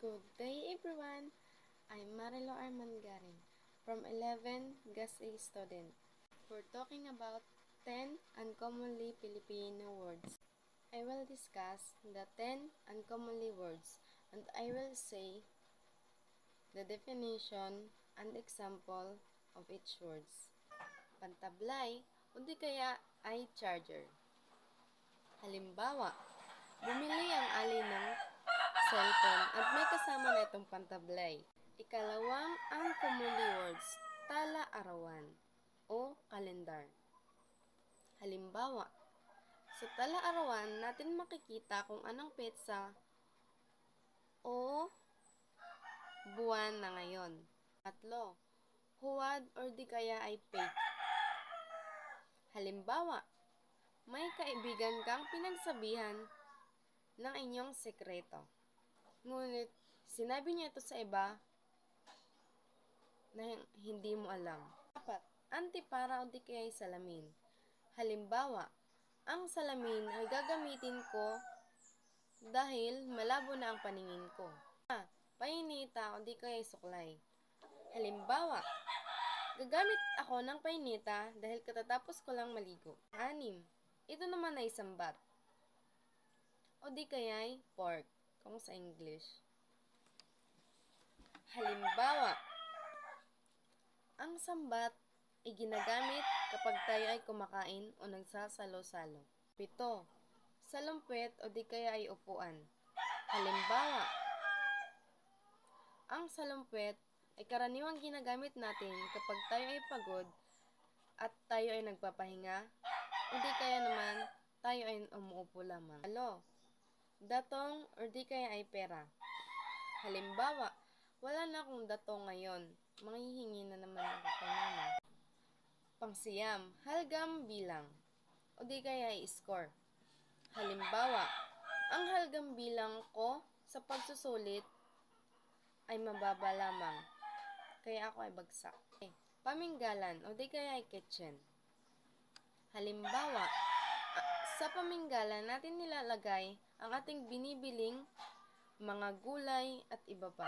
Good day everyone! I'm Marilo Armangarin from 11 GAS A student. We're talking about 10 uncommonly Filipino words. I will discuss the 10 uncommonly words and I will say the definition and example of each words. Pantablay o di kaya ay charger. Halimbawa, bumili ang ali ng cellphone at may kasama na itong pantablay. Ikalawang uncommonly words, tala-arawan o kalendar. Halimbawa, sa tala-arawan natin makikita kung anong petsa o buwan na ngayon. Tatlo, huwad or di kaya ay fake. Halimbawa, may kaibigan kang pinagsabihan ng inyong sekreto. Ngunit, sinabi niya ito sa iba na hindi mo alam. 4. Antipara o di kaya salamin. Halimbawa, ang salamin ay gagamitin ko dahil malabo na ang paningin ko. Painita o di kaya suklay. Halimbawa, gagamit ako ng painita dahil katatapos ko lang maligo. 6. Ito naman ay sambat o di kaya pork kung sa English. Halimbawa, ang sambat ay ginagamit kapag tayo ay kumakain o nagsasalo-salo. 7. Salumpet o di kaya ay upuan. Halimbawa, ang salumpet ay karaniwang ginagamit natin kapag tayo ay pagod at tayo ay nagpapahinga o di kaya naman tayo ay umuupo lamang. Datong o di kaya ay pera. Halimbawa, wala na akong datong ngayon. Manghihingi na naman ako kay mama. 5. Halgam bilang o di kaya ay score. Halimbawa, ang halgam bilang ko sa pagsusulit ay mababa lamang, kaya ako ay bagsak. Paminggalan o di kaya ay kitchen. Halimbawa, sa paminggalan natin nilalagay ang ating binibiling mga gulay at iba pa.